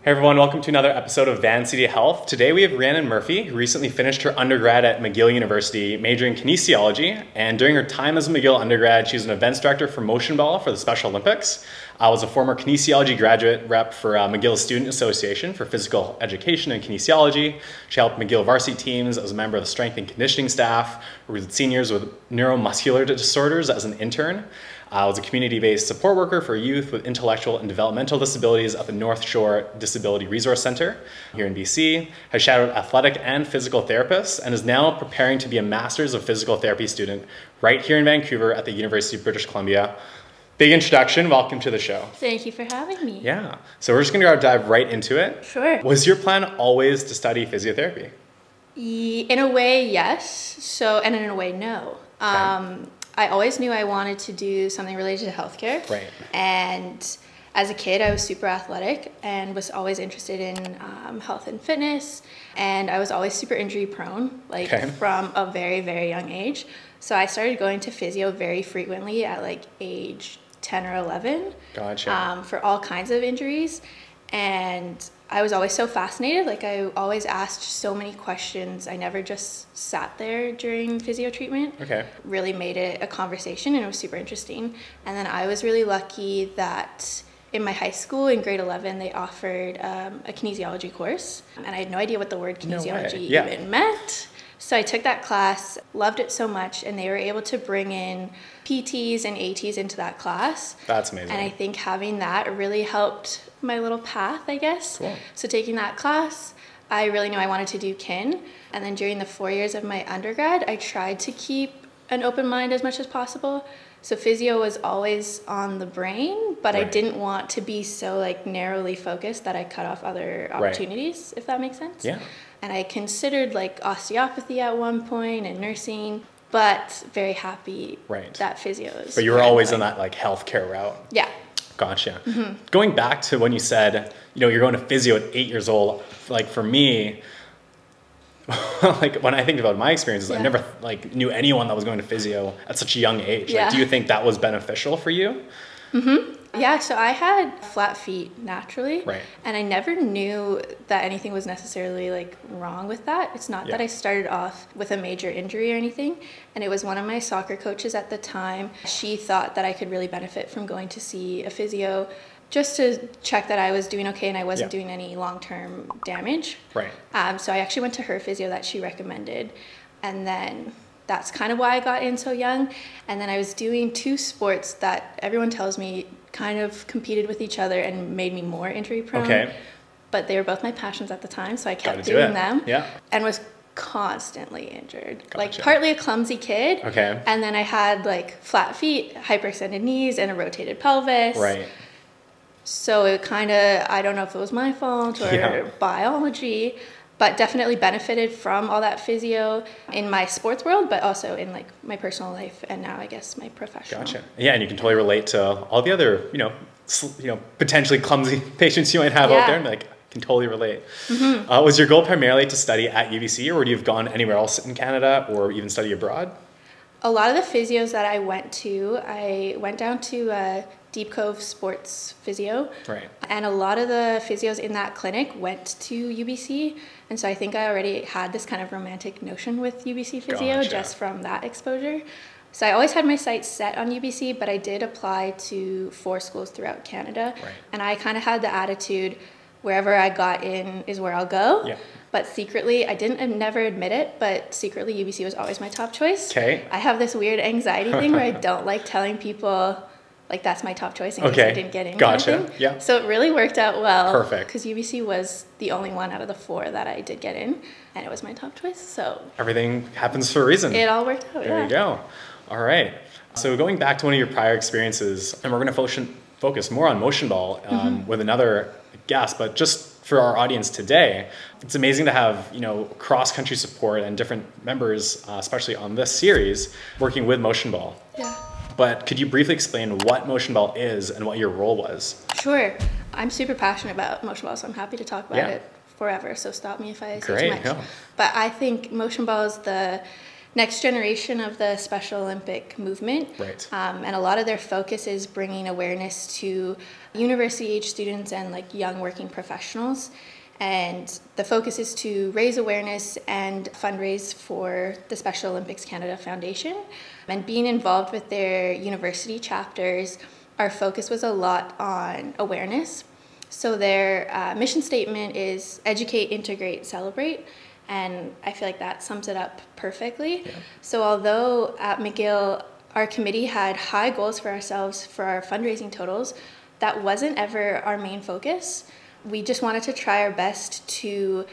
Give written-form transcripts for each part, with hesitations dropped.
Hey everyone, welcome to another episode of Van City Health. Today we have Rhiannon Murphy, who recently finished her undergrad at McGill University, majoring in kinesiology. And during her time as a McGill undergrad, she was an events director for Motionball for the Special Olympics. Was a former kinesiology graduate rep for McGill Student Association for physical education and kinesiology. She helped McGill Varsity teams as a member of the strength and conditioning staff, worked with seniors with neuromuscular disorders as an intern. Was a community-based support worker for youth with intellectual and developmental disabilities at the North Shore Disability Resource Center here in BC, has shadowed athletic and physical therapists, and is now preparing to be a Master's of Physical Therapy student right here in Vancouver at the University of British Columbia. Big introduction, welcome to the show. Thank you for having me. Yeah, so we're just gonna dive right into it. Sure. Was your plan always to study physiotherapy? In a way, yes. And in a way, no. Okay. I always knew I wanted to do something related to healthcare. Right. And as a kid, I was super athletic and was always interested in health and fitness. And I was always super injury prone, from a very, very young age. So I started going to physio very frequently at age 10 or 11. Gotcha. For all kinds of injuries. And I was always so fascinated. I always asked so many questions. I never just sat there during physio treatment. Okay. Really made it a conversation, and it was super interesting. And then I was really lucky that in my high school in grade 11, they offered a kinesiology course. And I had no idea what the word kinesiology even meant. So I took that class, loved it so much, and they were able to bring in PTs and ATs into that class. That's amazing. And I think having that really helped my little path, I guess. Cool. So taking that class, I really knew I wanted to do kin. And then during the 4 years of my undergrad, I tried to keep an open mind as much as possible. So physio was always on the brain, but I didn't want to be so narrowly focused that I cut off other opportunities, if that makes sense. Yeah. And I considered osteopathy at one point and nursing, but very happy that physio is. But you were always on that healthcare route. Yeah. Gotcha. Mm-hmm. Going back to when you said, you're going to physio at 8 years old, for me, when I think about my experiences, I never knew anyone that was going to physio at such a young age. Yeah. Do you think that was beneficial for you? Mm-hmm. Yeah, so I had flat feet naturally. Right. And I never knew that anything was necessarily wrong with that. It's not that I started off with a major injury or anything. And it was one of my soccer coaches at the time. She thought that I could really benefit from going to see a physio just to check that I was doing okay and I wasn't doing any long-term damage. Right. So I actually went to her physio that she recommended. And then that's kind of why I got in so young. And then I was doing two sports that everyone tells me kind of competed with each other and made me more injury prone. Okay. But they were both my passions at the time, so I kept doing them. Yeah. And was constantly injured. Gotcha. Partly a clumsy kid. Okay. And then I had flat feet, hyperextended knees, and a rotated pelvis. Right. So it kind of, I don't know if it was my fault or biology, but definitely benefited from all that physio in my sports world, but also in my personal life and now I guess my professional. Gotcha. Yeah, and you can totally relate to all the other, potentially clumsy patients you might have out there, and can totally relate. Mm-hmm. Was your goal primarily to study at UBC, or would you have gone anywhere else in Canada or even study abroad? A lot of the physios that I went down to Deep Cove Sports Physio. Right. And a lot of the physios in that clinic went to UBC. And so I think I already had this kind of romantic notion with UBC Physio just from that exposure. So I always had my sights set on UBC, but I did apply to 4 schools throughout Canada. Right. And I kind of had the attitude, wherever I got in is where I'll go. Yeah. But secretly, I never admit it, but secretly UBC was always my top choice. Okay. I have this weird anxiety thing where I don't like telling people that's my top choice in case I didn't get in. Gotcha. Yeah. So it really worked out well. Perfect. Because UBC was the only one out of the 4 that I did get in, and it was my top choice. So everything happens for a reason. It all worked out. There you go. All right. So going back to one of your prior experiences, and we're going to focus more on Motionball with another guest, but just for our audience today, it's amazing to have cross-country support and different members, especially on this series, working with Motionball. Yeah. But could you briefly explain what Motionball is and what your role was? Sure. I'm super passionate about Motionball, so I'm happy to talk about it forever. So stop me if I say too much. Yeah. But I think Motionball is the next generation of the Special Olympic movement. Right. And a lot of their focus is bringing awareness to university age students and like young working professionals. And the focus is to raise awareness and fundraise for the Special Olympics Canada Foundation. And being involved with their university chapters, our focus was a lot on awareness. So their mission statement is educate, integrate, celebrate. And I feel like that sums it up perfectly. Yeah. So although at McGill, our committee had high goals for ourselves for our fundraising totals, that wasn't ever our main focus. We just wanted to try our best to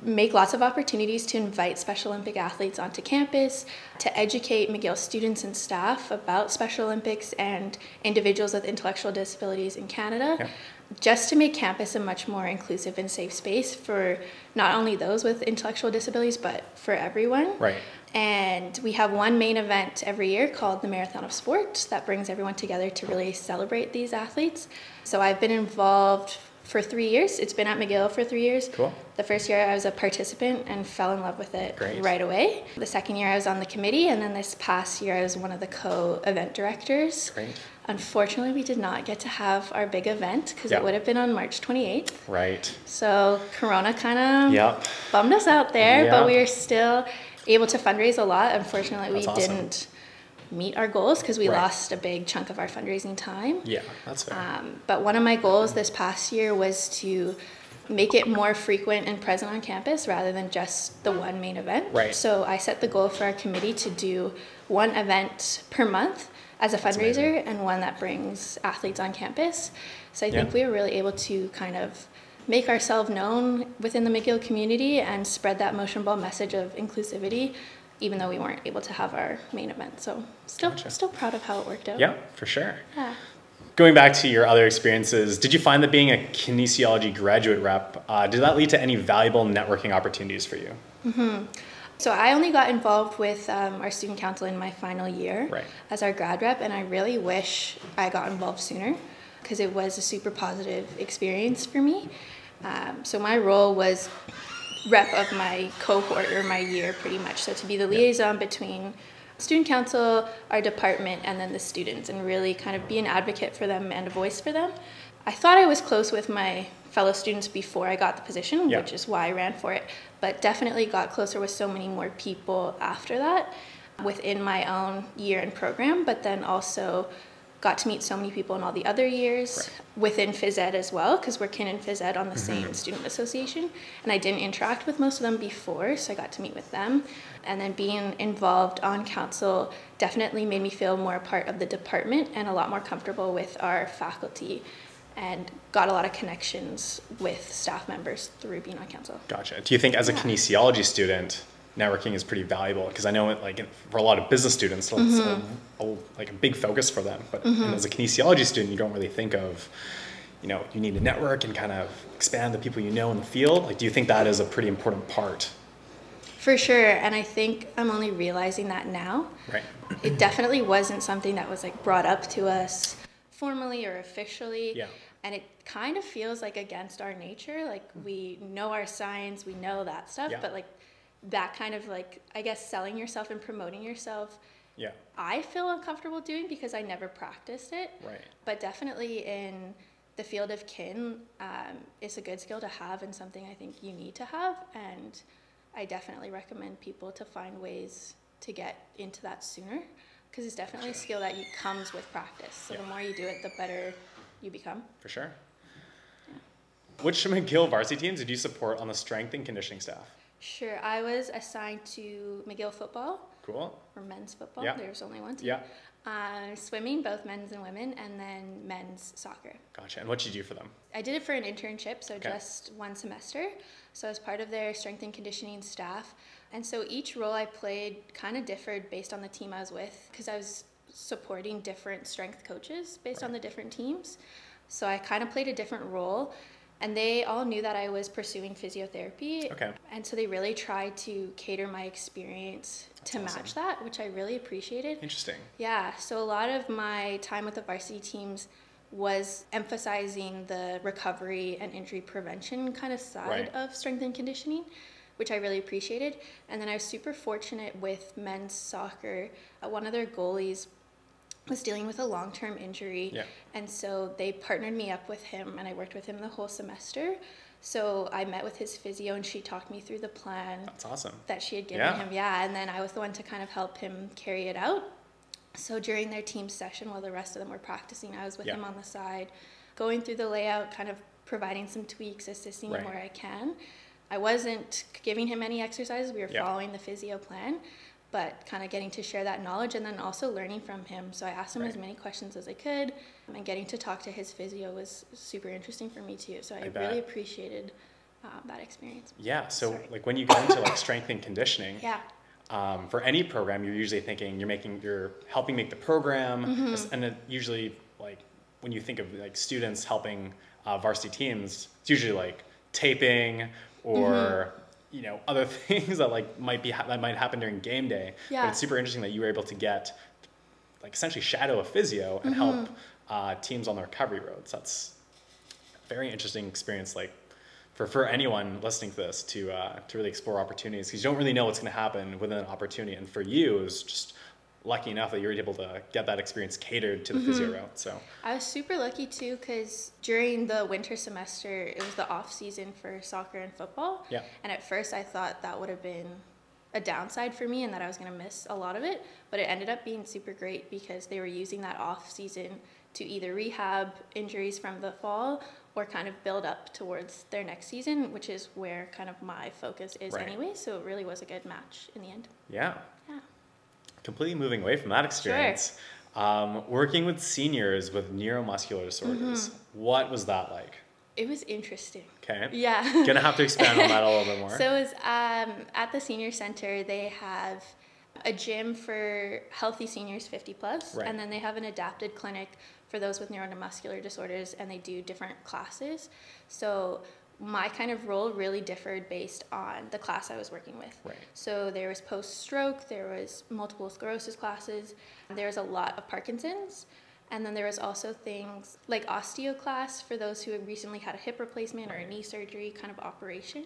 make lots of opportunities to invite Special Olympic athletes onto campus, to educate McGill students and staff about Special Olympics and individuals with intellectual disabilities in Canada, yeah. Just to make campus a much more inclusive and safe space for not only those with intellectual disabilities, but for everyone. Right. And we have one main event every year called the Marathon of Sport that brings everyone together to really celebrate these athletes. So I've been involved for 3 years. It's been at McGill for 3 years. Cool. The first year I was a participant and fell in love with it Great. Right away. The second year I was on the committee, and then this past year I was one of the co-event directors. Great. Unfortunately, we did not get to have our big event because Yep. it would have been on March 28th. Right. So Corona kind of Yep. bummed us out there, Yep. but we were still able to fundraise a lot. Unfortunately, That's we awesome. didn't meet our goals because we Right. lost a big chunk of our fundraising time. Yeah, that's fair. But one of my goals this past year was to make it more frequent and present on campus rather than just the one main event. Right. So I set the goal for our committee to do one event per month as a fundraiser and one that brings athletes on campus. So I think we were really able to kind of make ourselves known within the McGill community and spread that Motionball message of inclusivity, even though we weren't able to have our main event. So still proud of how it worked out. Yeah, for sure. Yeah. Going back to your other experiences, did you find that being a kinesiology graduate rep, did that lead to any valuable networking opportunities for you? Mm-hmm. So I only got involved with our student council in my final year as our grad rep, and I really wish I got involved sooner because it was a super positive experience for me. So my role was rep of my cohort or my year pretty much. So to be the liaison between student council, our department, and then the students, and really kind of be an advocate for them and a voice for them. I thought I was close with my fellow students before I got the position, which is why I ran for it, but definitely got closer with so many more people after that within my own year and program, but then also got to meet so many people in all the other years within phys ed as well, because we're kin and phys ed on the same student association, and I didn't interact with most of them before, so I got to meet with them. And then being involved on council definitely made me feel more a part of the department and a lot more comfortable with our faculty, and got a lot of connections with staff members through being on council. Gotcha. Do you think as a kinesiology student, networking is pretty valuable? Because I know for a lot of business students, it's a big focus for them. But and as a kinesiology student, you don't really think of, you need to network and kind of expand the people you know in the field. Like, do you think that is a pretty important part? For sure, and I think I'm only realizing that now. Right. It definitely wasn't something that was brought up to us formally or officially. Yeah. And it kind of feels against our nature. We know our science, we know that stuff, but that kind of I guess selling yourself and promoting yourself, I feel uncomfortable doing because I never practiced it. Right. But definitely in the field of kin, it's a good skill to have and something I think you need to have. And I definitely recommend people to find ways to get into that sooner, because it's definitely a skill that comes with practice. So the more you do it, the better you become. For sure. Which McGill Varsity teams did you support on the strength and conditioning staff? Sure, I was assigned to McGill football. Cool. Or men's football. Yeah. There's only one team. Yeah. Swimming, both men's and women, and then men's soccer. Gotcha. And what did you do for them? I did it for an internship, so just one semester. So I was part of their strength and conditioning staff. And so each role I played kind of differed based on the team I was with, because I was supporting different strength coaches based on the different teams. So I kind of played a different role. And they all knew that I was pursuing physiotherapy. Okay. And so they really tried to cater my experience to match that, which I really appreciated. Interesting. Yeah. So a lot of my time with the varsity teams was emphasizing the recovery and injury prevention kind of side of strength and conditioning. which I really appreciated. And then I was super fortunate with men's soccer. One of their goalies was dealing with a long-term injury. Yeah. And so they partnered me up with him, and I worked with him the whole semester. So I met with his physio, and she talked me through the plan. That's awesome. That she had given him. Yeah. And then I was the one to kind of help him carry it out. So during their team session, while the rest of them were practicing, I was with him on the side, going through the layout, kind of providing some tweaks, assisting him where I can. I wasn't giving him any exercises. We were following the physio plan, but kind of getting to share that knowledge and then also learning from him. So I asked him as many questions as I could, and getting to talk to his physio was super interesting for me too. So I really appreciated that experience. Yeah. So like when you go into like strength and conditioning, for any program, you're usually thinking you're helping make the program, and it usually like when you think of like students helping varsity teams, it's usually like taping or you know, other things that like that might happen during game day. But it's super interesting that you were able to get like essentially shadow a physio and help teams on the recovery roads. That's a very interesting experience, like for anyone listening to this to really explore opportunities, because you don't really know what's going to happen within an opportunity. And for you, it was just lucky enough that you were able to get that experience catered to the physio route. So I was super lucky too, because during the winter semester, it was the off season for soccer and football. Yeah. And at first I thought that would have been a downside for me and that I was going to miss a lot of it, but it ended up being super great because they were using that off season to either rehab injuries from the fall or kind of build up towards their next season, which is where kind of my focus is anyway. So it really was a good match in the end. Yeah. Yeah. Completely moving away from that experience, working with seniors with neuromuscular disorders. What was that like? It was interesting. Okay. Yeah. Gonna have to expand on that a little bit more. So it was at the senior center, they have a gym for healthy seniors 50 plus, and then they have an adapted clinic for those with neuromuscular disorders, and they do different classes. So my kind of role really differed based on the class I was working with. So there was post-stroke, there was multiple sclerosis classes, there was a lot of Parkinson's, and then there was also things like osteo class for those who had recently had a hip replacement or a knee surgery kind of operation.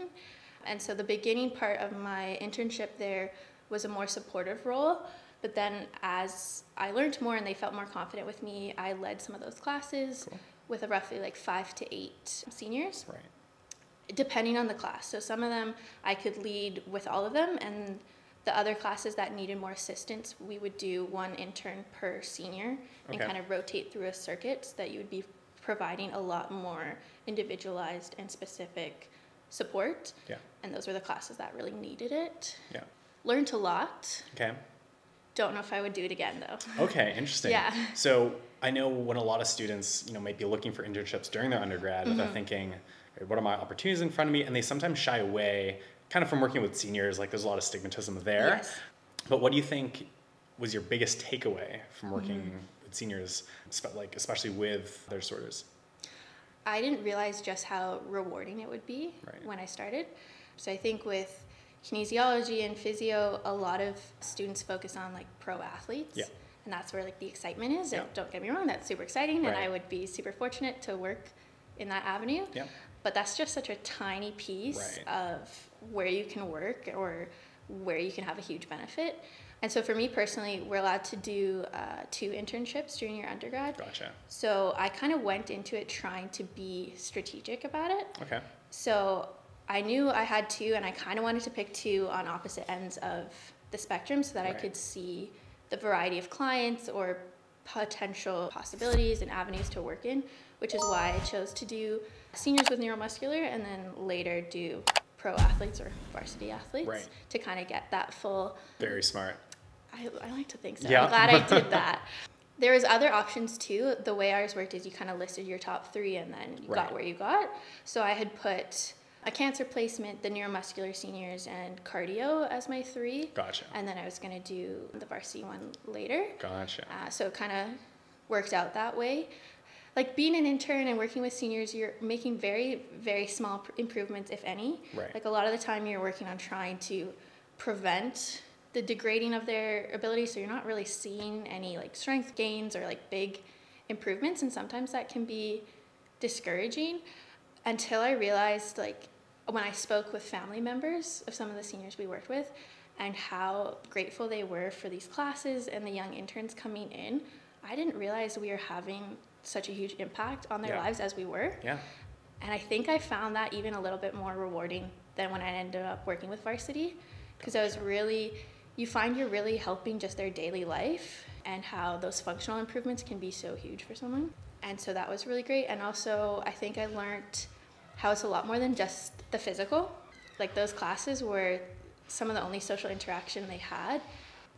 And so the beginning part of my internship there was a more supportive role, but then as I learned more and they felt more confident with me, I led some of those classes with a roughly like 5 to 8 seniors. Depending on the class. So some of them I could lead with all of them, and the other classes that needed more assistance, we would do one intern per senior and kind of rotate through a circuit so that you would be providing a lot more individualized and specific support. And those were the classes that really needed it. Learned a lot. Don't know if I would do it again though. Okay, interesting. So I know when a lot of students, you know, might be looking for internships during their undergrad, they're thinking, what are my opportunities in front of me? And they sometimes shy away kind of from working with seniors. Like there's a lot of stigmatism there. But what do you think was your biggest takeaway from working with seniors, like especially with their disorders? I didn't realize just how rewarding it would be when I started. So I think with kinesiology and physio, a lot of students focus on like pro athletes. And that's where like the excitement is. And don't get me wrong, that's super exciting. And I would be super fortunate to work in that avenue. But that's just such a tiny piece of where you can work or where you can have a huge benefit. And so for me personally, we're allowed to do 2 internships during your undergrad. So I kind of went into it trying to be strategic about it. So I knew I had 2, and I kind of wanted to pick 2 on opposite ends of the spectrum so that I could see the variety of clients or potential possibilities and avenues to work in, which is why I chose to do seniors with neuromuscular and then later do pro athletes or varsity athletes to kind of get that full. Very smart. I like to think so. I'm glad I did that. There was other options too. The way ours worked is you kind of listed your top 3 and then you got where you got. So I had put a cancer placement, the neuromuscular seniors, and cardio as my 3. And then I was going to do the varsity one later. So it kind of worked out that way. Like being an intern and working with seniors, you're making very, very small improvements, if any. Like a lot of the time you're working on trying to prevent the degrading of their ability, so you're not really seeing any like strength gains or like big improvements, and sometimes that can be discouraging until I realized like when I spoke with family members of some of the seniors we worked with and how grateful they were for these classes and the young interns coming in, I didn't realize we were having such a huge impact on their lives as we were. Yeah. And I think I found that even a little bit more rewarding than when I ended up working with Varsity, because I was really, you find you're really helping just their daily life and how those functional improvements can be so huge for someone. And so that was really great. And also I think I learned how it's a lot more than just the physical. Like those classes were some of the only social interaction they had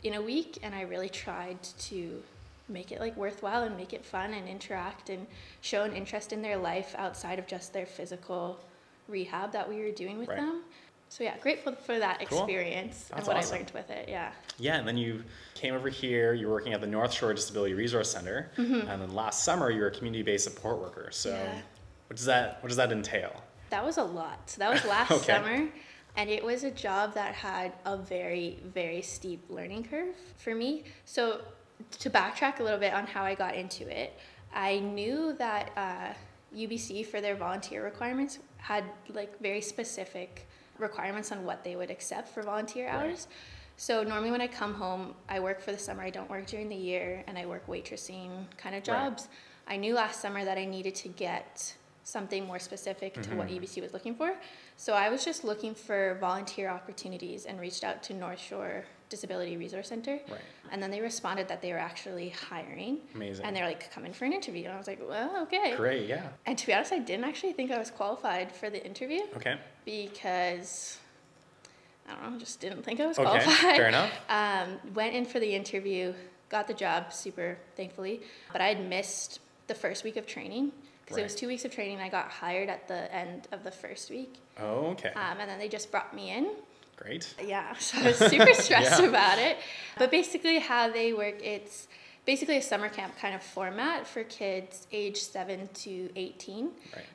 in a week, and I really tried to make it like worthwhile and make it fun and interact and show an interest in their life outside of just their physical rehab that we were doing with them. So yeah, grateful for that experience and what I learned with it. Yeah, and then you came over here, you were working at the North Shore Disability Resource Center, and then last summer you were a community-based support worker. So what does that entail? That was a lot. So that was last summer. And it was a job that had a very, very steep learning curve for me. So to backtrack a little bit on how I got into it, I knew that UBC for their volunteer requirements had like very specific requirements on what they would accept for volunteer hours. So normally when I come home, I work for the summer, I don't work during the year, and I work waitressing kind of jobs. I knew last summer that I needed to get something more specific to what UBC was looking for. So I was just looking for volunteer opportunities and reached out to North Shore Disability Resource Center. And then they responded that they were actually hiring. Amazing. And they're like, come in for an interview. And I was like, well, okay. Great, yeah. And to be honest, I didn't actually think I was qualified for the interview. Okay. Because, I don't know, just didn't think I was qualified. Fair enough. Went in for the interview, got the job, super thankfully. But I had missed the first week of training. Because it was 2 weeks of training. I got hired at the end of the first week. Oh, okay. And then they just brought me in. Great. Yeah, so I was super stressed about it. But basically how they work, it's basically a summer camp kind of format for kids age 7 to 18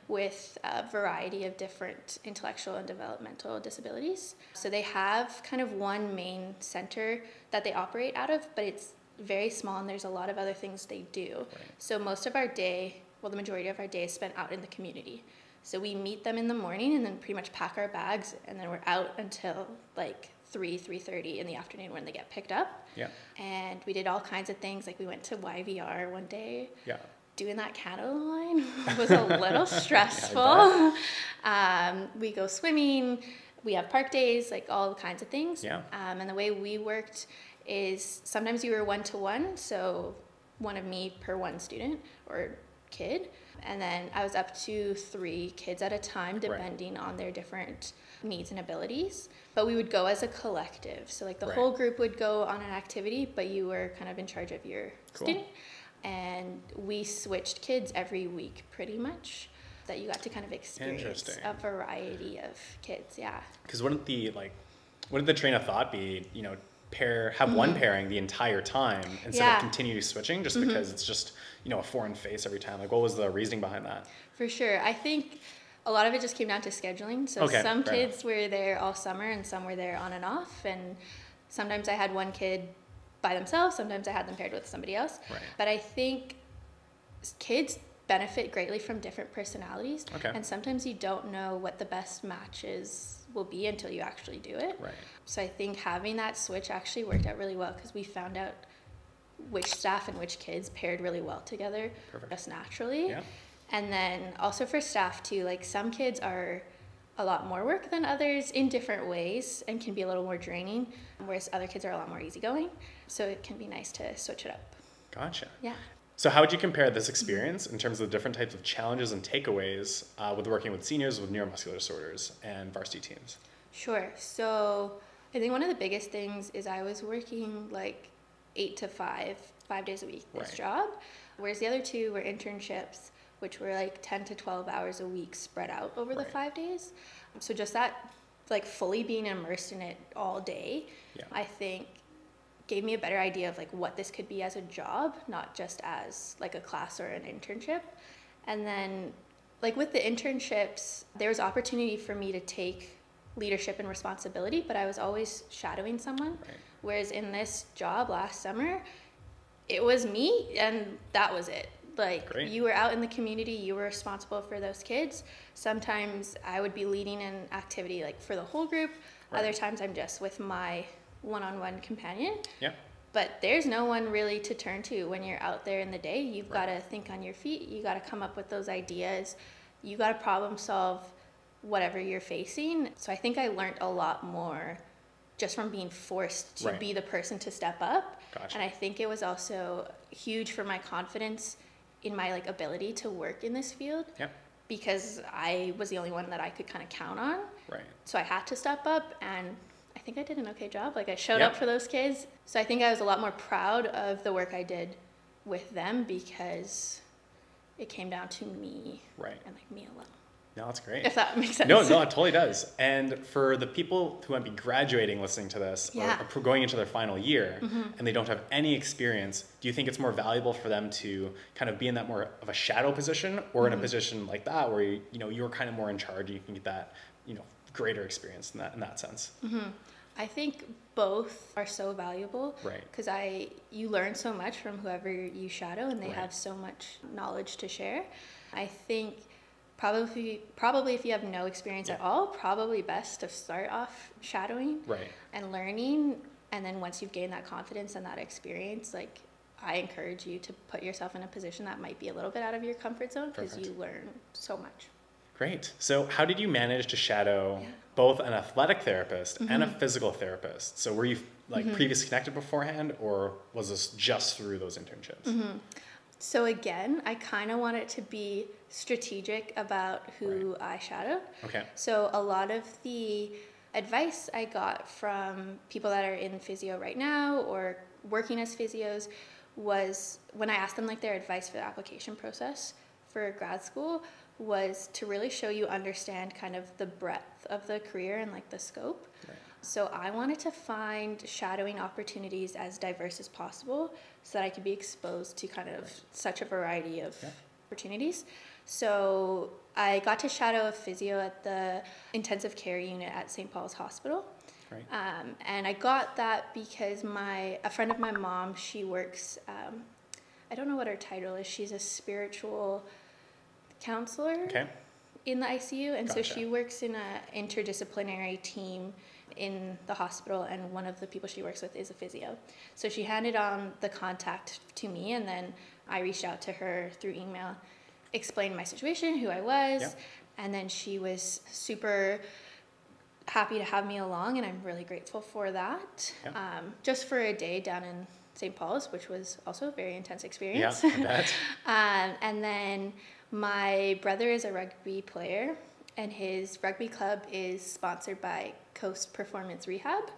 with a variety of different intellectual and developmental disabilities. So they have kind of one main center that they operate out of, but it's very small and there's a lot of other things they do. So most of our day, well, the majority of our day is spent out in the community. So we meet them in the morning and then pretty much pack our bags, and then we're out until like 3:30 in the afternoon when they get picked up. Yeah. And we did all kinds of things. Like we went to YVR one day. Yeah. Doing that Canada line was a little stressful. We go swimming. We have park days, like all kinds of things. Yeah. And the way we worked is sometimes you were 1-to-1, so one of me per one student or kid, and then I was up to 3 kids at a time depending on their different needs and abilities. But we would go as a collective, so like the whole group would go on an activity, but you were kind of in charge of your student, and we switched kids every week pretty much, that you got to kind of experience a variety of kids. Because wouldn't the train of thought be, have one pairing the entire time instead of continually switching, just because it's just a foreign face every time? Like, what was the reasoning behind that? For sure, I think a lot of it just came down to scheduling. So some kids were there all summer and some were there on and off, and sometimes I had one kid by themselves, sometimes I had them paired with somebody else. But I think kids benefit greatly from different personalities, and sometimes you don't know what the best matches will be until you actually do it. So I think having that switch actually worked out really well, because we found out which staff and which kids paired really well together just naturally. And then also for staff too, like some kids are a lot more work than others in different ways and can be a little more draining, whereas other kids are a lot more easygoing. So it can be nice to switch it up. Gotcha. Yeah. So how would you compare this experience in terms of the different types of challenges and takeaways with working with seniors with neuromuscular disorders and varsity teams? Sure. So I think one of the biggest things is I was working like 8 to 5 days a week this job, whereas the other 2 were internships, which were like 10 to 12 hours a week spread out over the 5 days. So just that, like fully being immersed in it all day, I think gave me a better idea of like what this could be as a job, not just as like a class or an internship. And then like with the internships, there was opportunity for me to take leadership and responsibility, but I was always shadowing someone. Whereas in this job last summer, it was me and that was it. Like, Great. you were out in the community, you were responsible for those kids. Sometimes I would be leading an activity like for the whole group. Right. Other times I'm just with my one-on-one companion. Yeah. But there's no one really to turn to when you're out there in the day. You've Right. got to think on your feet. You got to come up with those ideas. You got to problem solve whatever you're facing. So I think I learned a lot more just from being forced to Right. be the person to step up. Gotcha. And I think it was also huge for my confidence in my like ability to work in this field. Yep. Because I was the only one that I could kind of count on. Right. So I had to step up, and I think I did an okay job. Like, I showed Yep. up for those kids. So I think I was a lot more proud of the work I did with them because it came down to me. Right. And like me alone. No, that's great. If that makes sense. No, it totally does. And for the people who might be graduating listening to this, Yeah. or going into their final year, and they don't have any experience, do you think it's more valuable for them to kind of be in that more of a shadow position, or in a position like that where you're kind of more in charge, you can get that greater experience in that sense? I think both are so valuable. Right. Because you learn so much from whoever you shadow, and they Right. have so much knowledge to share. I think probably if you have no experience at all, probably best to start off shadowing Right. and learning. And then once you've gained that confidence and that experience, like, I encourage you to put yourself in a position that might be a little bit out of your comfort zone, because Perfect. you learn so much. Great. So how did you manage to shadow both an athletic therapist and a physical therapist? So were you like previously connected beforehand, or was this just through those internships? So again, I kind of want it to be strategic about who I shadowed. Okay. So a lot of the advice I got from people that are in physio right now or working as physios was, when I asked them like their advice for the application process for grad school, was to really show you understand kind of the breadth of the career and like the scope. Right. So I wanted to find shadowing opportunities as diverse as possible so that I could be exposed to kind of such a variety of opportunities. So I got to shadow a physio at the intensive care unit at St. Paul's Hospital. Right. And I got that because a friend of my mom, she works, I don't know what her title is, she's a spiritual counselor in the ICU, and so she works in an interdisciplinary team in the hospital, and one of the people she works with is a physio. So she handed on the contact to me, and then I reached out to her through email, explained my situation, who I was, and then she was super happy to have me along, and I'm really grateful for that. Just for a day down in St. Paul's, which was also a very intense experience. Yeah, I bet. And then my brother is a rugby player, and his rugby club is sponsored by Coast Performance Rehab.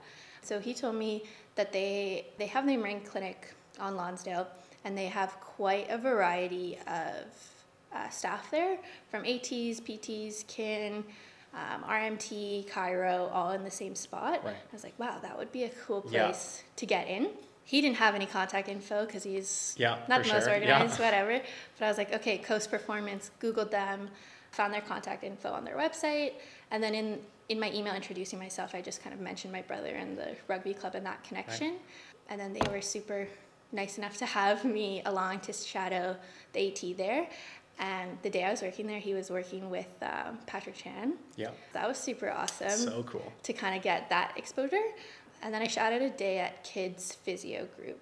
So he told me that they have the Marine Clinic on Lonsdale, and they have quite a variety of staff there, from ATs, PTs, kin, RMT, Chiro, all in the same spot. Right. I was like, wow, that would be a cool place to get in. He didn't have any contact info because he's not the most organized, whatever. But I was like, okay, Coast Performance, Googled them, found their contact info on their website. And then in my email introducing myself, I just kind of mentioned my brother and the rugby club and that connection. Right. And then they were super nice enough to have me along to shadow the AT there. And the day I was working there, he was working with Patrick Chan. Yeah. That was super awesome. So cool. To kind of get that exposure. And then I shadowed a day at Kids Physio Group,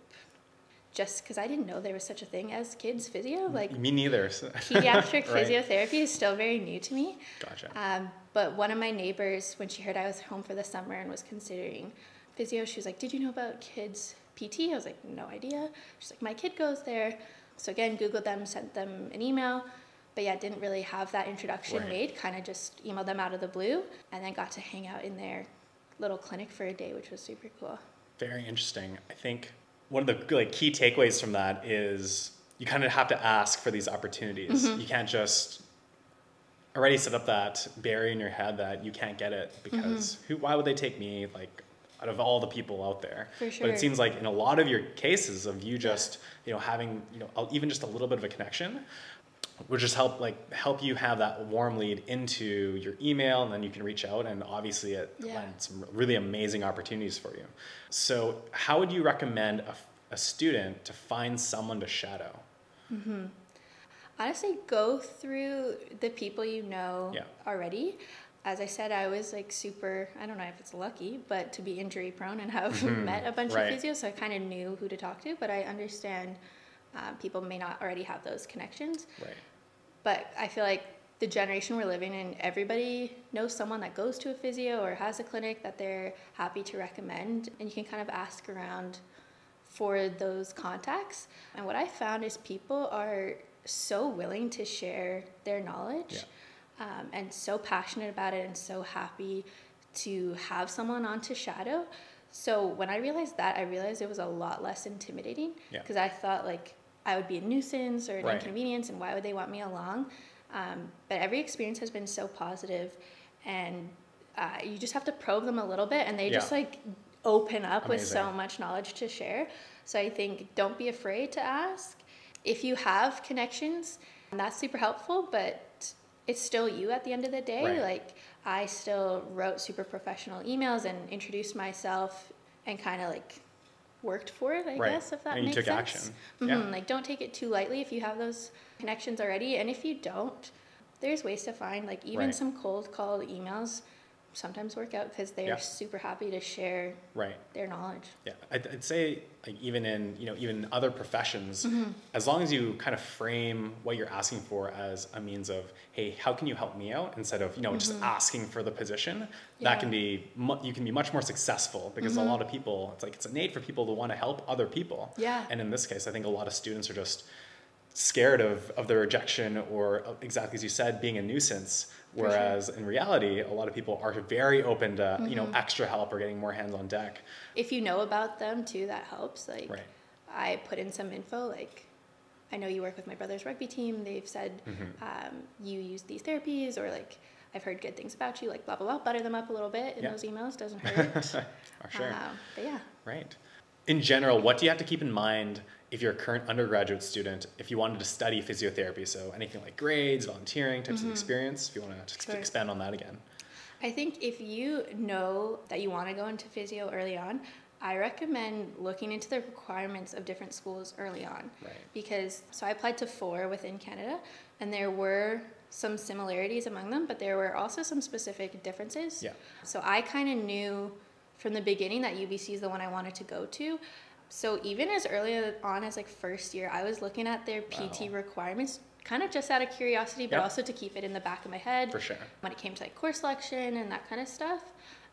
just because I didn't know there was such a thing as kids physio. Like, me neither. Pediatric physiotherapy is still very new to me. Gotcha. But one of my neighbors, when she heard I was home for the summer and was considering physio, she was like, "Did you know about Kids PT?" I was like, "No idea." She's like, "My kid goes there." So again, Googled them, sent them an email. But yeah, didn't really have that introduction made, kind of just emailed them out of the blue, and then got to hang out in their little clinic for a day, which was super cool. Very interesting. I think one of the key takeaways from that is you kind of have to ask for these opportunities. You can't just already set up that barrier in your head that you can't get it because why would they take me, like, out of all the people out there? For sure. But it seems like in a lot of your cases of you just having even just a little bit of a connection would just help you have that warm lead into your email, and then you can reach out, and obviously it led some really amazing opportunities for you. So how would you recommend a student to find someone to shadow? Honestly, go through the people you know already. As I said, I was like super, I don't know if it's lucky, but to be injury prone and have met a bunch of physios, so I kind of knew who to talk to, but I understand people may not already have those connections. Right. But I feel like the generation we're living in, everybody knows someone that goes to a physio or has a clinic that they're happy to recommend, and you can kind of ask around for those contacts. And what I found is people are so willing to share their knowledge and so passionate about it and so happy to have someone on to shadow. So when I realized that, I realized it was a lot less intimidating because I thought like I would be a nuisance or an inconvenience and why would they want me along? But every experience has been so positive, and you just have to probe them a little bit, and they just like open up with so much knowledge to share. So I think don't be afraid to ask. If you have connections, that's super helpful, but it's still you at the end of the day. Like I still wrote super professional emails and introduced myself and kind of like worked for it, I guess, if that makes sense. And you took action. Like don't take it too lightly if you have those connections already. And if you don't, there's ways to find like even some cold call emails sometimes work out because they are super happy to share their knowledge. Yeah, I'd say like even in even other professions, as long as you kind of frame what you're asking for as a means of, hey, how can you help me out, instead of just asking for the position, that can be you can be much more successful because a lot of people, it's like it's innate for people to want to help other people. And in this case, I think a lot of students are just scared of the rejection or exactly as you said, being a nuisance. Whereas in reality, a lot of people are very open to, extra help or getting more hands on deck. If you know about them too, that helps. Like I put in some info, like I know you work with my brother's rugby team. They've said you use these therapies, or like I've heard good things about you, like blah, blah, blah, butter them up a little bit in those emails. Doesn't hurt. For sure. But yeah. Right. In general, what do you have to keep in mind if you're a current undergraduate student, if you wanted to study physiotherapy? So anything like grades, volunteering, types of experience, if you want to expand on that again. I think if you know that you want to go into physio early on, I recommend looking into the requirements of different schools early on. Because, so I applied to 4 within Canada, and there were some similarities among them, but there were also some specific differences. So I kind of knew from the beginning that UBC is the one I wanted to go to. So even as early on as like first year, I was looking at their PT requirements, kind of just out of curiosity, but also to keep it in the back of my head. For sure. When it came to like course selection and that kind of stuff.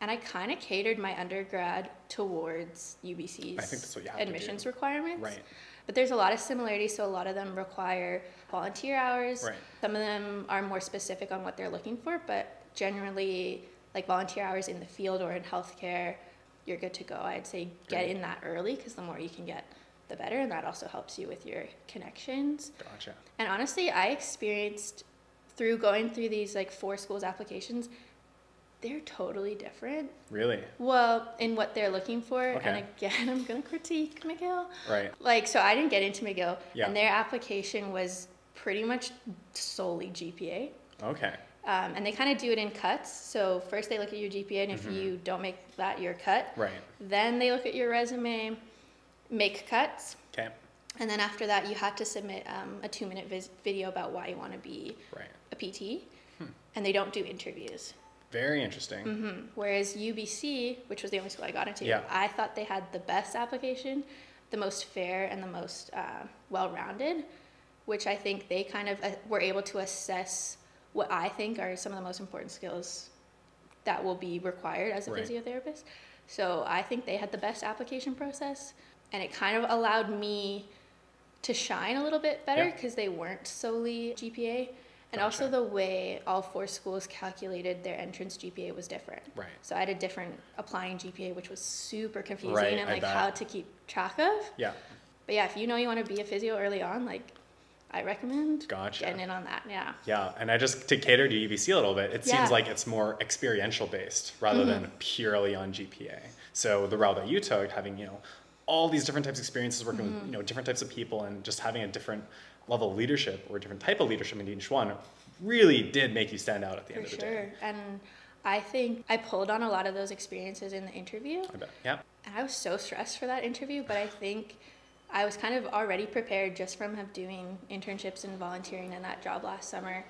And I kind of catered my undergrad towards UBC's admissions requirements. But there's a lot of similarities, so a lot of them require volunteer hours. Some of them are more specific on what they're looking for, but generally like volunteer hours in the field or in healthcare, you're good to go. I'd say get in that early because the more you can get, the better. And that also helps you with your connections. Gotcha. And honestly, I experienced through going through these like 4 schools applications, they're totally different. Really? Well, in what they're looking for. And again, I'm going to critique McGill. Like, so I didn't get into McGill. And their application was pretty much solely GPA. And they kind of do it in cuts. So first they look at your GPA, and if you don't make that your cut, then they look at your resume, make cuts. And then after that, you had to submit a 2-minute video about why you want to be a PT. And they don't do interviews. Very interesting. Whereas UBC, which was the only school I got into, I thought they had the best application, the most fair, and the most well-rounded, which I think they kind of were able to assess what I think are some of the most important skills that will be required as a physiotherapist. So I think they had the best application process, and it kind of allowed me to shine a little bit better because they weren't solely GPA. And also the way all 4 schools calculated their entrance GPA was different. So I had a different applying GPA, which was super confusing and like how to keep track of. But yeah, if you know you want to be a physio early on, like I recommend getting in on that. And I just, to cater to UBC a little bit, it seems like it's more experiential based rather than purely on GPA. So the route that you took, having, all these different types of experiences, working with, different types of people, and just having a different level of leadership or a different type of leadership in each one really did make you stand out at the end of the day. And I think I pulled on a lot of those experiences in the interview. I bet. And I was so stressed for that interview, but I think I was kind of already prepared just from doing internships and volunteering in that job last summer.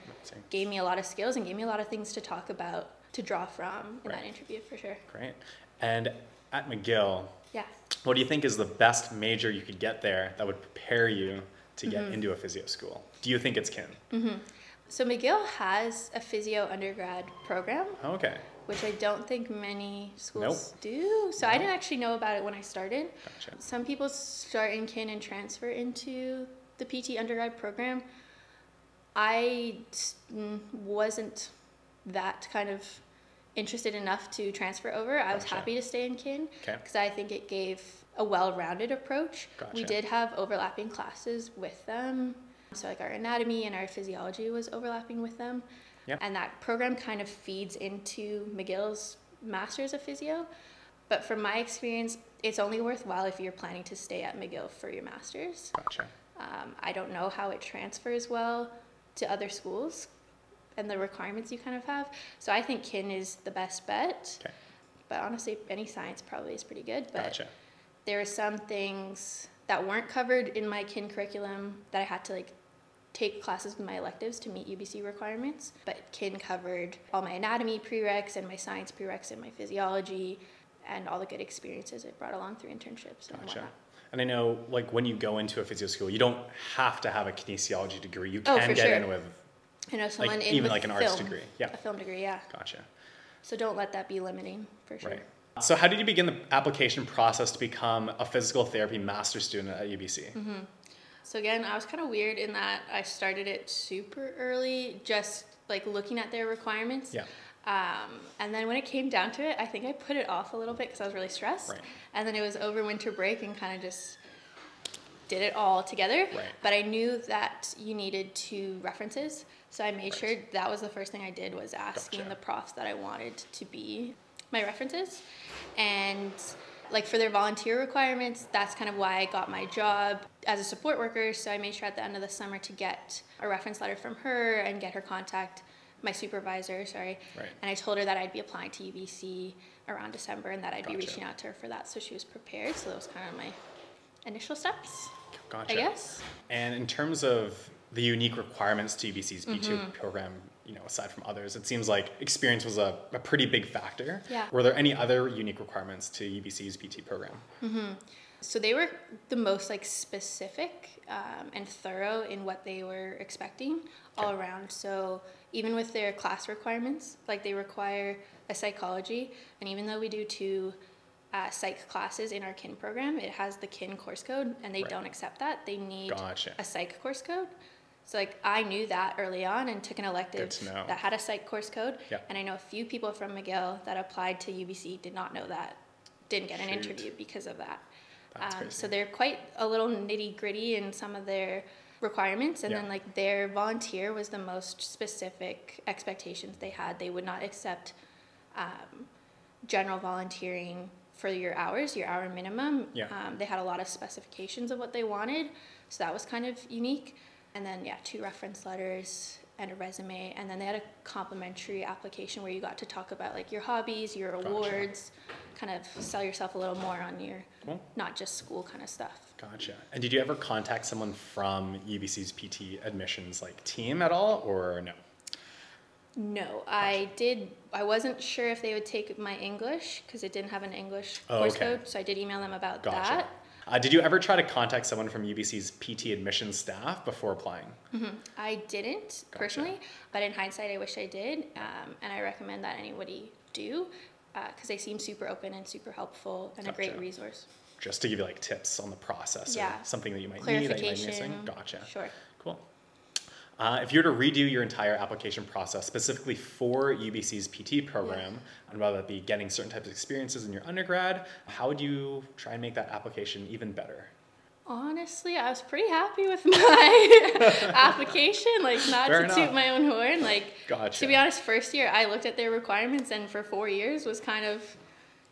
Gave me a lot of skills and gave me a lot of things to talk about, to draw from in that interview for sure. Great. And at McGill, yeah, what do you think is the best major you could get there that would prepare you to get into a physio school? Do you think it's kin? So McGill has a physio undergrad program. Okay. Which I don't think many schools do. So I didn't actually know about it when I started. Gotcha. Some people start in kin and transfer into the PT undergrad program. I wasn't that kind of interested enough to transfer over. I was happy to stay in kin because I think it gave a well-rounded approach. We did have overlapping classes with them. So like our anatomy and our physiology was overlapping with them. Yep. And that program kind of feeds into McGill's Masters of Physio. But from my experience, it's only worthwhile if you're planning to stay at McGill for your Masters. Gotcha. I don't know how it transfers well to other schools and the requirements you kind of have. So I think kin is the best bet. Okay. But honestly, any science probably is pretty good. But there are some things that weren't covered in my kin curriculum that I had to like take classes with my electives to meet UBC requirements, but kin covered all my anatomy prereqs and my science prereqs and my physiology and all the good experiences it brought along through internships and whatnot. And I know, like, when you go into a physio school, you don't have to have a kinesiology degree. You can get in with, I know someone like, in even with like an arts degree. Yeah. A film degree, yeah. Gotcha. So don't let that be limiting, for sure. Right. So how did you begin the application process to become a physical therapy master's student at UBC? So again, I was kind of weird in that I started it super early, just like looking at their requirements. Yeah. And then when it came down to it, I think I put it off a little bit because I was really stressed. Right. And then it was over winter break and kind of just did it all together. Right. But I knew that you needed 2 references. So I made sure that was the first thing I did, was asking the profs that I wanted to be my references. And like for their volunteer requirements, that's kind of why I got my job as a support worker. So I made sure at the end of the summer to get a reference letter from her and get her contact, my supervisor, Right. And I told her that I'd be applying to UBC around December and that I'd be reaching out to her for that, so she was prepared. So that was kind of my initial steps, I guess. And in terms of the unique requirements to UBC's P2 program, you know, aside from others, it seems like experience was a pretty big factor. Yeah. Were there any other unique requirements to UBC's PT program? So they were the most like specific and thorough in what they were expecting all around. So even with their class requirements, like they require a psychology, and even though we do 2 psych classes in our kin program, it has the kin course code, and they don't accept that. They need a psych course code. So like I knew that early on and took an elective that had a psych course code. And I know a few people from McGill that applied to UBC did not know that, didn't get an interview because of that. So they're quite a little nitty gritty in some of their requirements. And then like their volunteer was the most specific expectations they had. They would not accept general volunteering for your hours, your hour minimum. They had a lot of specifications of what they wanted. So that was kind of unique. And then, 2 reference letters and a resume. And then they had a complimentary application where you got to talk about like your hobbies, your awards, kind of sell yourself a little more on your not just school kind of stuff. Gotcha. And did you ever contact someone from UBC's PT admissions like team at all, or no? No, I did. I wasn't sure if they would take my English because it didn't have an English course code. So I did email them about that. Did you ever try to contact someone from UBC's PT admissions staff before applying? I didn't personally, but in hindsight, I wish I did. And I recommend that anybody do because they seem super open and super helpful and a great resource. Just to give you like tips on the process or something that you might need that you might be missing. Gotcha. Sure. Cool. If you were to redo your entire application process specifically for UBC's PT program, and whether that be getting certain types of experiences in your undergrad, how would you try and make that application even better? Honestly, I was pretty happy with my application, like not to toot my own horn. Like, to be honest, first year I looked at their requirements and for 4 years was kind of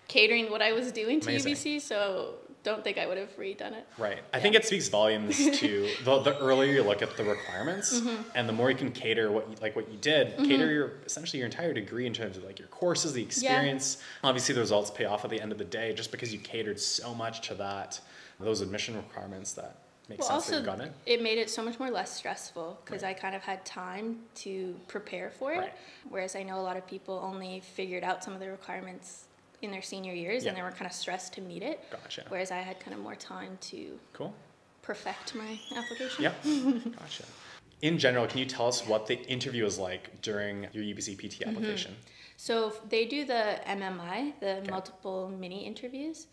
catering what I was doing to UBC, so don't think I would have redone it. Right. I think it speaks volumes to the earlier you look at the requirements and the more you can cater what you did, cater essentially your entire degree in terms of like your courses, the experience. Obviously the results pay off at the end of the day just because you catered so much to that those admission requirements that make sense also, that you got in? It made it so much more less stressful because I kind of had time to prepare for it. Whereas I know a lot of people only figured out some of the requirements in their senior years and they were kind of stressed to meet it. Gotcha. Whereas I had kind of more time to perfect my application. Yep. Gotcha. In general, can you tell us what the interview is like during your UBC PT application? So they do the MMI, the multiple mini interviews,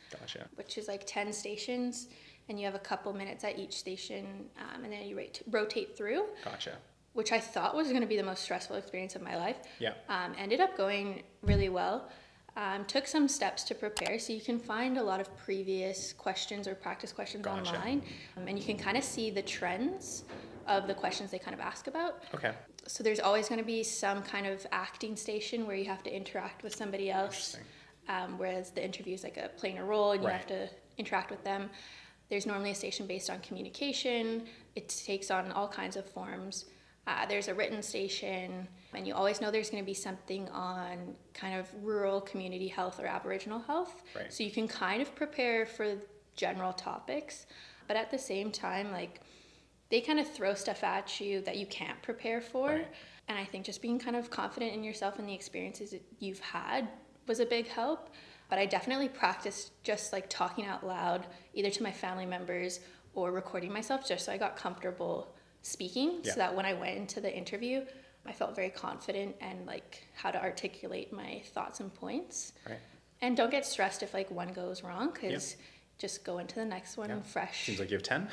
which is like 10 stations, and you have a couple minutes at each station, and then you rotate through. Gotcha. Which I thought was going to be the most stressful experience of my life. Yeah. Ended up going really well. Took some steps to prepare, so you can find a lot of previous questions or practice questions online, and you can kind of see the trends of the questions they kind of ask about. Okay. So there's always going to be some kind of acting station where you have to interact with somebody else, whereas the interview is like a playing a role and you have to interact with them. There's normally a station based on communication. It takes on all kinds of forms. There's a written station, and you always know there's going to be something on kind of rural community health or Aboriginal health. So you can kind of prepare for general topics, but at the same time, like, they kind of throw stuff at you that you can't prepare for. And I think just being kind of confident in yourself and the experiences that you've had was a big help. But I definitely practiced just like talking out loud, either to my family members or recording myself, just so I got comfortable speaking, so that when I went into the interview, I felt very confident and like how to articulate my thoughts and points. And don't get stressed if like one goes wrong, because just go into the next one fresh. Seems like you have 10.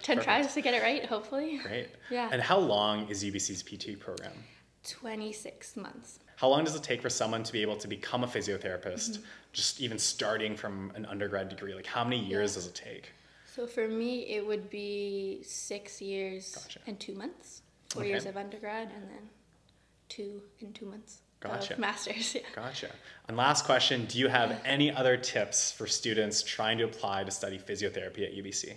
10 tries to get it right, hopefully. Great. And how long is UBC's PT program? 26 months. How long does it take for someone to be able to become a physiotherapist, just even starting from an undergrad degree? Like, how many years does it take? So for me, it would be 6 years and 2 months. 4 years of undergrad, and then 2 and 2 months of master's. Gotcha. And last question, do you have any other tips for students trying to apply to study physiotherapy at UBC?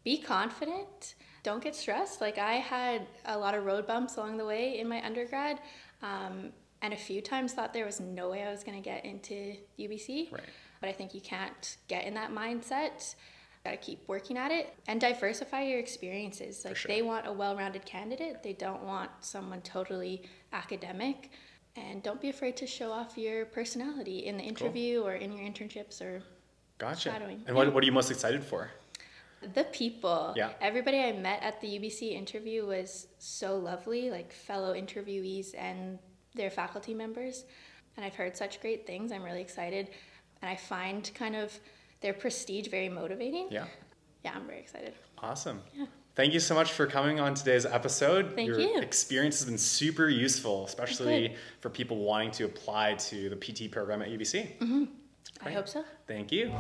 Be confident. Don't get stressed. Like, I had a lot of road bumps along the way in my undergrad, and a few times thought there was no way I was going to get into UBC. But I think you can't get in that mindset. Got to keep working at it and diversify your experiences. Like, they want a well-rounded candidate. They don't want someone totally academic. And don't be afraid to show off your personality in the interview or in your internships or shadowing. And what are you most excited for? The people. Everybody I met at the UBC interview was so lovely, like fellow interviewees and their faculty members. And I've heard such great things. I'm really excited. And I find kind of their prestige very motivating. Yeah, I'm very excited. Awesome. Thank you so much for coming on today's episode. Thank you. Your experience has been super useful, especially for people wanting to apply to the PT program at UBC. I hope so. Thank you.